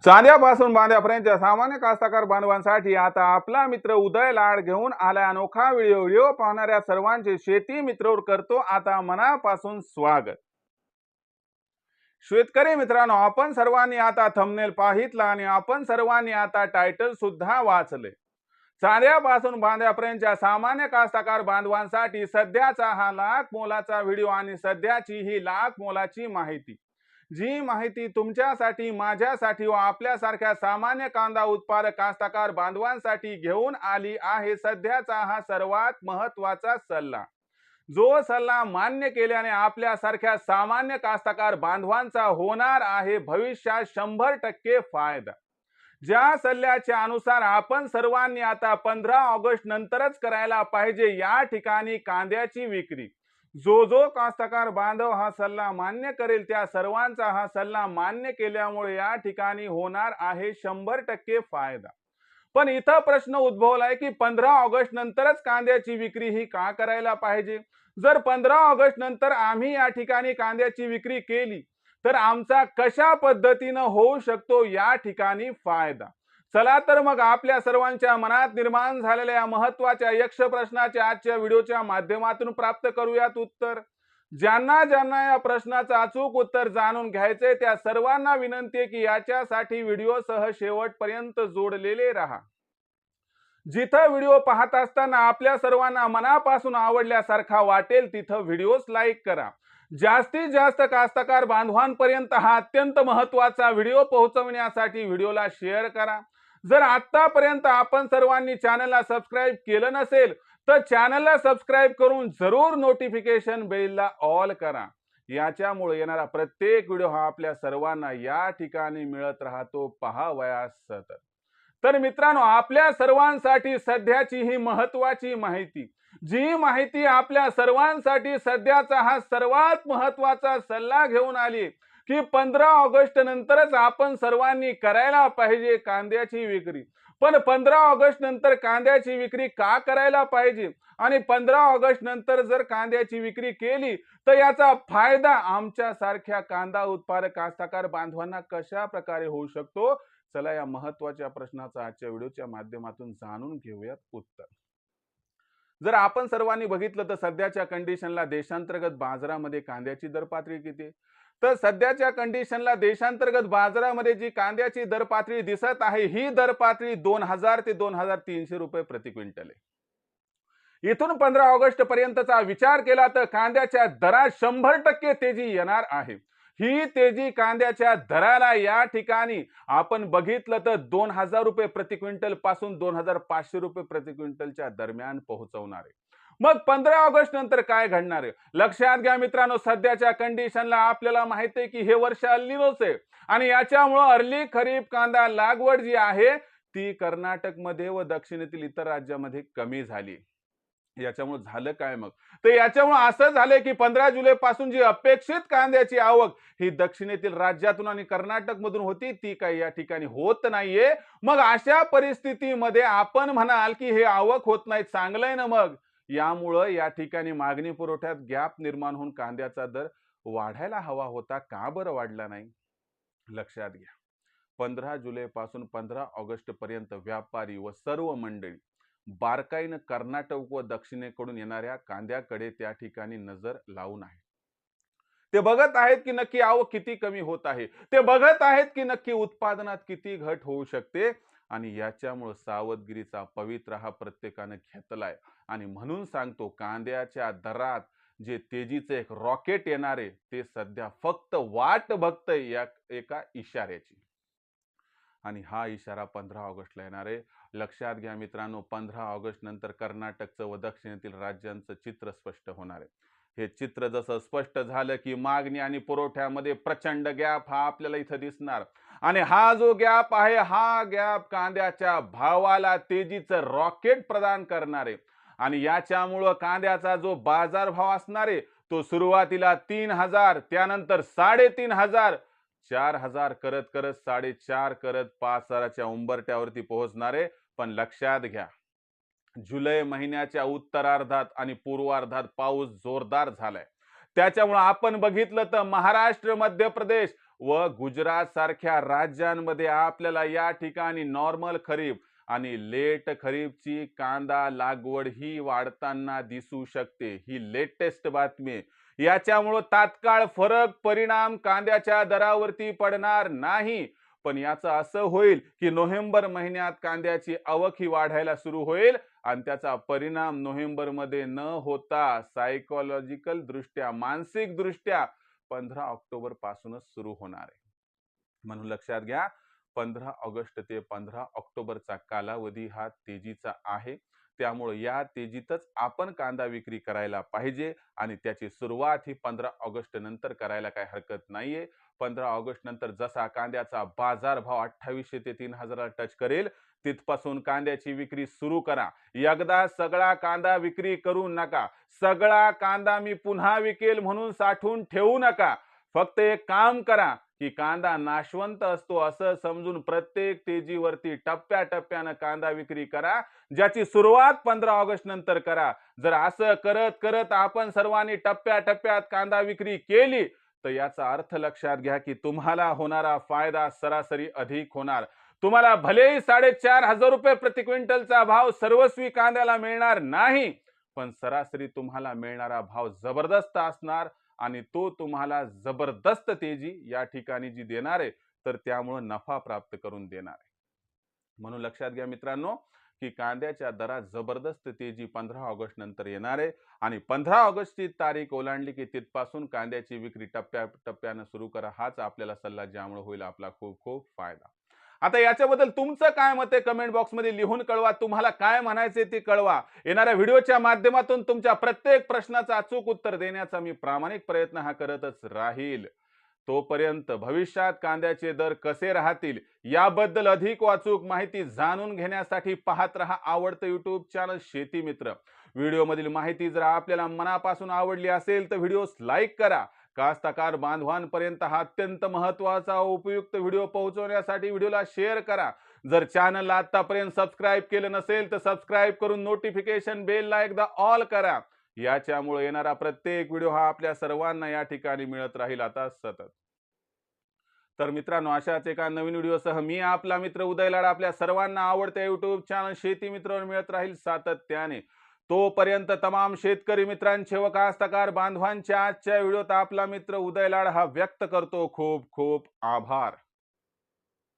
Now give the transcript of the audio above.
चांद्यापासून बांध्यापर्यंतच्या सामान्य कास्तकार बांधवांसाठी आता आपला मित्र उदय लाड घेऊन आला अनोखा व्हिडिओ पाहणाऱ्या सर्वांचे शेती मित्रवर करतो आता मनापासून स्वागत। शेतकरी मित्रांनो, आपण सर्वांनी आता थंबनेल पाहितला आणि आपण सर्वांनी आता टायटल सुद्धा वाचले। चांद्यापासून बांध्यापर्यंतच्या सामान्य कास्तकार बांधवांसाठी सध्याचा हा लाख मोलाचा व्हिडिओ आणि सध्याची ही लाख मोलाची माहिती, जी माहिती तुमच्यासाठी, माझ्यासाठी व आपल्यासारख्या सामान्य कांदा उत्पादक कास्तकार बांधवांसाठी घेऊन आली आहे सध्याचा हा सर्वात महत्त्वाचा सल्ला, जो सल्ला मान्य केल्याने आपल्यासारख्या सामान्य कास्तकार बांधवांचा होणार आहे भविष्यात 100% फायदा। ज्या सल्ल्याच्या अनुसार आपण सर्वांनी आता 15 ऑगस्ट नंतरच करायला पाहिजे या ठिकाणी कांद्याची विक्री। जो कास्तकार बांधव हा सल्ला मान्य करेल त्या सर्वांचा हा सल्ला मान्य केल्यामुळे या ठिकाणी होणार आहे 100% फायदा। पण इथं प्रश्न उद्भवलाय की 15 ऑगस्ट नंतरच कांद्याची विक्री ही का करायला पाहिजे? जर 15 ऑगस्ट नंतर आम्ही या ठिकाणी कांद्याची विक्री केली तर आमचा कशा पद्धतीने होऊ शकतो या ठिकाणी फायदा? चला तर मग आपल्या सर्वांच्या मनात निर्माण झालेल्या या महत्त्वाच्या यक्ष प्रश्नाचे आजच्या व्हिडिओच्या माध्यमातून प्राप्त करूयात उत्तर। ज्यांना ज्यांना या प्रश्नाचं अचूक उत्तर जाणून घ्यायचे त्या सर्वांना विनंती आहे की याच्यासाठी व्हिडिओसह शेवटपर्यंत जोडलेले राहा। जिथं व्हिडिओ पाहत असताना आपल्या सर्वांना मनापासून आवडल्यासारखा वाटेल तिथं व्हिडिओस लाईक करा। जास्तीत जास्त कास्तकार बांधवांपर्यंत हा अत्यंत महत्त्वाचा व्हिडिओ पोहोचवण्यासाठी व्हिडिओला शेअर करा। जर आतापर्यंत आपण सर्वांनी चॅनलला सबस्क्राईब केलं नसेल तर चॅनलला सबस्क्राईब करून जरूर नोटिफिकेशन बेलला ऑल करा। याच्यामुळे येणारा प्रत्येक व्हिडिओ हा आपल्या सर्वांना या ठिकाणी मिळत राहतो पाहावयास सतत। तर मित्रांनो, आपल्या सर्वांसाठी सध्याची ही महत्त्वाची माहिती, जी माहिती आपल्या सर्वांसाठी सध्याचा हा सर्वात महत्त्वाचा सल्ला घेऊन आली की 15 ऑगस्ट नंतरच आपण सर्वांनी करायला पाहिजे कांद्याची विक्री। पण 15 ऑगस्ट नंतर कांद्याची विक्री का करायला पाहिजे आणि 15 ऑगस्ट नंतर जर कांद्याची विक्री केली तर याचा फायदा आमच्या सारख्या कांदा उत्पादक कास्तकार बांधवांना कशा प्रकारे होऊ शकतो? चला या महत्त्वाच्या प्रश्नाचं आजच्या व्हिडिओच्या माध्यमातून जाणून घेऊयात उत्तर। जर आपण सर्वांनी बघितलं तर सध्याच्या कंडिशनला देशांतर्गत बाजारामध्ये कांद्याची दरपातळी किती? तर सध्याच्या कंडिशनला देशांतर्गत बाजारामध्ये जी कांद्याची दरपातळी दिसत आहे ही दरपातळी 2000 ते 2300 रुपये प्रति क्विंटल आहे। इथून 15 ऑगस्ट पर्यंतचा विचार केला तर कांद्याच्या दरात 100% तेजी येणार आहे। ही तेजी कांद्याच्या दराला या ठिकाणी आपण बघितलं तर 2000 रुपये प्रति क्विंटल पासून 2500 रुपये प्रति क्विंटलच्या दरम्यान पोहोचवणार आहे। मग 15 ऑगस्ट नंतर काय घडणार आहे? लक्षात घ्या मित्रांनो, सध्याच्या कंडिशनला आपल्याला माहिती आहे की हे वर्ष अल्निनोच आहे आणि याच्यामुळे अर्ली खरीप कांदा लागवड जी आहे ती कर्नाटकमध्ये व दक्षिणेतील इतर राज्यामध्ये कमी झाली। याच्यामुळे झालं काय मग? तर याच्यामुळे असं झालंय की 15 जुलै पासून जी अपेक्षित कांद्याची आवक ही दक्षिणेतील राज्यातून आणि कर्नाटक मधून होती ती काही या ठिकाणी होत नाहीये। मग अशा परिस्थितीमध्ये आपण म्हणाल की हे आवक होत नाही, चांगलंय ना? मग यामुळे या ठिकाणी मागणी पुरवठ्यात गॅप निर्माण होऊन कांद्याचा दर वाढायला हवा होता, का बरं वाढला नाही? लक्षात घ्या, 15 जुलै पासून 15 ऑगस्ट पर्यंत व्यापारी व सर्व मंडळी बारकाईने कर्नाटक व दक्षिणेकडून येणाऱ्या कांद्याकडे त्या ठिकाणी नजर लावून आहेत। ते बघत आहेत की नक्की आवक किती कमी होत आहे, ते बघत आहेत की नक्की उत्पादनात किती घट होऊ शकते आणि याच्यामुळे सावधगिरीचा पवित्रा हा प्रत्येकाने घेतलाय। आणि म्हणून सांगतो, कांद्याच्या दरात जे तेजीचे एक रॉकेट येणार आहे ते सध्या फक्त वाट बघतंय या एका इशाऱ्याची आणि हा इशारा 15 ऑगस्टला येणार आहे। लक्षात घ्या मित्रांनो, 15 ऑगस्ट नंतर कर्नाटकचं व दक्षिणेतील राज्यांचं चित्र स्पष्ट होणार आहे। हे चित्र जसं स्पष्ट झालं की मागणी आणि पुरवठ्यामध्ये प्रचंड गॅप हा आपल्याला इथं दिसणार आणि हा जो गॅप आहे हा गॅप कांद्याच्या भावाला तेजीचं रॉकेट प्रदान करणार आहे आणि याच्यामुळे कांद्याचा जो बाजार भाव असणार आहे तो सुरुवातीला 3000, त्यानंतर 3500, 4000 करत करत 4.5 करत 5000च्या उंबरठ्यावरती पोहोचणार आहे। पण लक्षात घ्या, जुलै महिन्याच्या उत्तरार्धात आणि पूर्वार्धात पाऊस जोरदार झालाय। त्याच्यामुळे आपण बघितलं तर महाराष्ट्र, मध्य प्रदेश व गुजरात सारख्या राज्यांमध्ये आपल्याला या ठिकाणी नॉर्मल खरीप आणि लेट खरीपची कांदा लागवड ही वाढताना दिसू शकते। ही लेटेस्ट बातमी आहे। याच्यामुळे तात्काळ फरक परिणाम कांद्याच्या दरावरती पडणार नाही, पण याचं असं होईल की नोव्हेंबर महिन्यात कांद्याची आवक ही वाढायला सुरू होईल आणि त्याचा परिणाम नोव्हेंबर मध्ये न होता सायकोलॉजिकल दृष्ट्या मानसिक दृष्ट्या 15 ऑक्टोबर पासूनच सुरू होणार आहे। म्हणून लक्षात घ्या, 15 ऑगस्ट ते 15 ऑक्टोबरचा कालावधी हा तेजीचा आहे। त्यामुळे या तेजीतच आपण कांदा विक्री करायला पाहिजे आणि त्याची सुरुवात ही 15 ऑगस्ट नंतर करायला काही हरकत नाहीये। 15 ऑगस्ट नंतर जसा कांद्याचा बाजारभाव 2800 ते 3000 टच करेल तिथपासून कांद्याची विक्री सुरू करा। एकदा सगळा कांदा विक्री करू नका। सगळा कांदा मी पुन्हा विकेल म्हणून साठवून ठेवू नका। फक्त एक काम करा की कांदा नाशवंत असतो असं समजून प्रत्येक तेजीवरती टप्प्याटप्प्यानं कांदा विक्री करा, ज्याची सुरुवात 15 ऑगस्ट नंतर करा। जर असं करत करत आपण सर्वांनी टप्प्याटप्प्यात कांदा विक्री केली तर याचा अर्थ लक्षात घ्या की तुम्हाला होणारा फायदा सरासरी अधिक होणार। तुम्हाला भलेही 4500 रुपये प्रति क्विंटलचा भाव सर्वस्वी कांद्याला मिळणार नाही, पण सरासरी तुम्हाला मिळणारा भाव जबरदस्त असणार आणि तो तुम्हाला जबरदस्त तेजी या ठिकाणी जी देणार आहे तर त्यामुळे नफा प्राप्त करून देणार आहे। म्हणून लक्षात घ्या मित्रांनो की कांद्याच्या दरात जबरदस्त तेजी 15 ऑगस्ट नंतर येणार आहे आणि 15 ऑगस्टची तारीख ओलांडली की तिथपासून कांद्याची विक्री टप्प्याटप्प्यानं सुरू करा। हाच आपल्याला सल्ला, ज्यामुळे होईल आपला खूप खूप फायदा। आता याच्याबद्दल तुमचं काय मत आहे कमेंट बॉक्स मध्ये लिहून कळवा। तुम्हाला काय म्हणायचे ते कळवा। येणाऱ्या व्हिडिओच्या माध्यमातून तुमच्या प्रत्येक प्रश्नाचं अचूक उत्तर देण्याचा मी प्रामाणिक प्रयत्न हा करतच राहील। तोपर्यंत भविष्यात कांद्याचे दर कसे राहतील याबद्दल अधिक अचूक माहिती जाणून घेण्यासाठी पाहत रहा आवडतं YouTube चॅनल शेती मित्र। व्हिडिओ मधील माहिती जर आपल्याला मनापासून आवडली असेल तर व्हिडिओस लाईक करा। कास्तकार बांधवांपर्यंत हा अत्यंत महत्त्वाचा उपयुक्त व्हिडिओ पोहोचवण्यासाठी व्हिडिओला शेअर करा। जर चॅनलला आतापर्यंत सबस्क्राइब केलं नसेल तर सबस्क्राइब करून नोटिफिकेशन बेलला एकदा ऑल करा। याच्यामुळे येणारा प्रत्येक व्हिडिओ हा आपल्या सर्वांना या ठिकाणी मिळत राहील आता सतत। तर मित्रांनो, अशाच एका नवीन व्हिडिओसह मी आपला मित्र उदय लाड आपल्या सर्वांना आवडत्या YouTube चॅनल शेती मित्रावर मिळत राहील सातत्याने। तोपर्यंत तमाम शेतकरी मित्रांचे व कास्तकार बांधवांच्या आजच्या व्हिडिओत आपला मित्र उदय लाड हा व्यक्त करतो खूप खूप आभार।